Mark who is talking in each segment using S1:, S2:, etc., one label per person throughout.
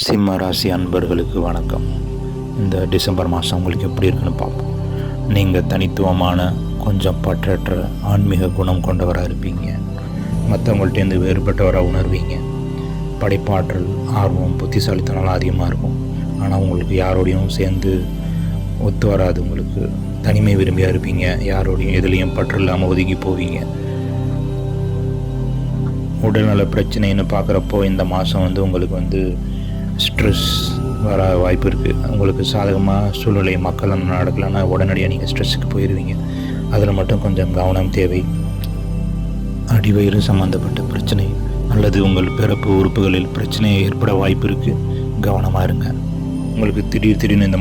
S1: சிம்ம ராசி அன்பர்களுக்கு வணக்கம். இந்த டிசம்பர் மாதம் உங்களுக்கு எப்படி இருக்குன்னு பார்ப்போம். நீங்கள் தனித்துவமான, கொஞ்சம் பற்றற்ற ஆன்மீக குணம் கொண்டவராக இருப்பீங்க. மற்றவங்கள்ட்டேருந்து வேறுபட்டவராக உணர்வீங்க. படைப்பாற்றல், ஆர்வம், புத்திசாலித்தனம்லாம் அதிகமாக இருக்கும். ஆனால் உங்களுக்கு யாரோடையும் சேர்ந்து ஒத்து வராது. உங்களுக்கு தனிமை விரும்பியாக இருப்பீங்க. யாரோடையும் எதுலேயும் பற்று இல்லாமல் ஒதுங்கி போவீங்க. உடல்நல பிரச்சனைன்னு பார்க்குறப்போ இந்த மாதம் உங்களுக்கு ஸ்ட்ரெஸ் வர வாய்ப்பு இருக்குது. உங்களுக்கு சாதகமாக சூழ்நிலை மக்கள் நடக்கலைன்னா உடனடியாக நீங்கள் ஸ்ட்ரெஸ்ஸுக்கு போயிடுவீங்க. அதில் மட்டும் கொஞ்சம் கவனம் தேவை. அடிவயிறு சம்மந்தப்பட்ட பிரச்சனை அல்லது உங்கள் பிறப்பு உறுப்புகளில் பிரச்சனை ஏற்பட வாய்ப்பு இருக்குது. கவனமாக இருங்க. உங்களுக்கு திடீர்னு இந்த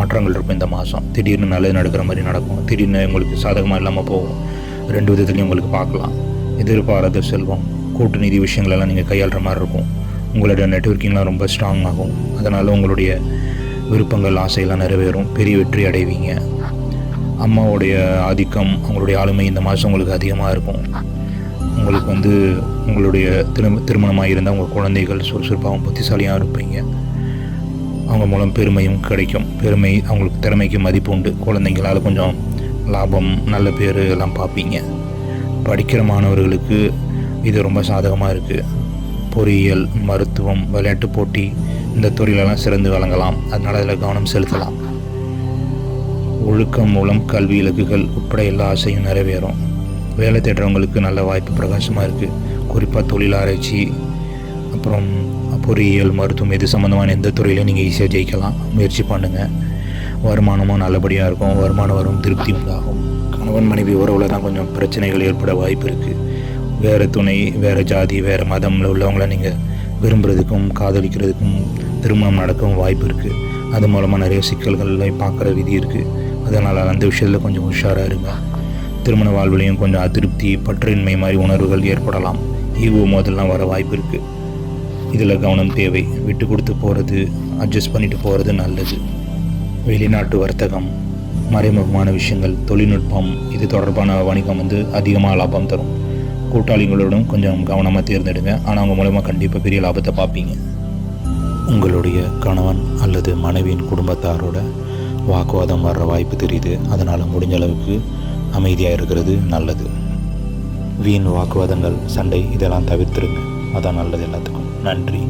S1: மாற்றங்கள் இருக்கும். இந்த மாதம் திடீர்னு நல்லது நடக்கிற மாதிரி நடக்கும். திடீர்னு உங்களுக்கு சாதகமாக இல்லாமல் போகும். 2 விதத்துலையும் உங்களுக்கு பார்க்கலாம். எதிர்பாராத செல்வம், கூட்டு நிதி விஷயங்களெல்லாம் நீங்கள் கையாளுற மாதிரி இருக்கும். உங்களோட நெட்வொர்க்கிங்லாம் ரொம்ப ஸ்ட்ராங் ஆகும். அதனால் உங்களுடைய விருப்பங்கள், ஆசையெல்லாம் நிறைவேறும். பெரிய வெற்றி அடைவீங்க. அம்மாவுடைய ஆதிக்கம், அவங்களுடைய ஆளுமை இந்த மாதம் உங்களுக்கு அதிகமாக இருக்கும். உங்களுக்கு உங்களுடைய திருமணமாக இருந்தால் உங்கள் குழந்தைகள் சுறுசுறுப்பாகவும் புத்திசாலியாக இருப்பீங்க. அவங்க மூலம் பெருமையும் கிடைக்கும். அவங்களுக்கு திறமைக்கு மதிப்பு உண்டு. குழந்தைங்களால் கொஞ்சம் லாபம், நல்ல பேர் எல்லாம் பார்ப்பீங்க. படிக்கிற மாணவர்களுக்கு இது ரொம்ப சாதகமாக இருக்குது. பொறியியல், மருத்துவம், விளையாட்டு போட்டி இந்த துறையிலெல்லாம் சிறந்து வழங்கலாம். அதனால் அதில் கவனம் செலுத்தலாம். ஒழுக்கம் மூலம் கல்வி இலக்குகள் உட்பட எல்லா ஆசையும் நிறைவேறும். வேலை தேடுறவங்களுக்கு நல்ல வாய்ப்பு பிரகாசமாக இருக்குது. குறிப்பாக தொழில் ஆராய்ச்சி, அப்புறம் பொறியியல், மருத்துவம் இது சம்மந்தமான எந்த துறையிலையும் நீங்கள் ஈஸியாக ஜெயிக்கலாம். முயற்சி பண்ணுங்கள். வருமானமும் நல்லபடியாக இருக்கும். வருமானம் வரும், திருப்தி உண்டாகும். கணவன் மனைவி உறவில் தான் கொஞ்சம் பிரச்சனைகள் ஏற்பட வாய்ப்பு இருக்குது. வேறு துணை, வேறு ஜாதி, வேறு மதமில் உள்ளவங்கள நீங்கள் விரும்புகிறதுக்கும் காதலிக்கிறதுக்கும் திருமணம் நடக்கவும் வாய்ப்பு இருக்குது. அது மூலமாக நிறைய சிக்கல்களை பார்க்குற விதி இருக்குது. அதனால் அந்த விஷயத்தில் கொஞ்சம் உஷாராக இருங்க. திருமண வாழ்விலையும் கொஞ்சம் அதிருப்தி, பற்றின்மை மாதிரி உணர்வுகள் ஏற்படலாம். ஈகோ மோதல்லாம் வர வாய்ப்பு இருக்குது. இதில் கவனம் தேவை. விட்டு கொடுத்து போகிறது, அட்ஜஸ்ட் பண்ணிட்டு போகிறது நல்லது. வெளிநாட்டு வர்த்தகம், மறைமுகமான விஷயங்கள், தொழில்நுட்பம் இது தொடர்பான வணிகம் அதிகமாக லாபம் தரும். கூட்டாளிகளோடும் கொஞ்சம் கவனமாக தேர்ந்தெடுங்க. ஆனால் அவங்க மூலமாக கண்டிப்பாக பெரிய லாபத்தை பார்ப்பீங்க. உங்களுடைய கணவன் அல்லது மனைவியின் குடும்பத்தாரோட வாக்குவாதம் வர்ற வாய்ப்பு தெரியுது. அதனால் முடிஞ்ச அளவுக்கு அமைதியாக இருக்கிறது நல்லது. வீண் வாக்குவாதங்கள், சண்டை இதெல்லாம் தவிர்த்துருங்க. அதான் நல்லது எல்லாத்துக்கும். நன்றி.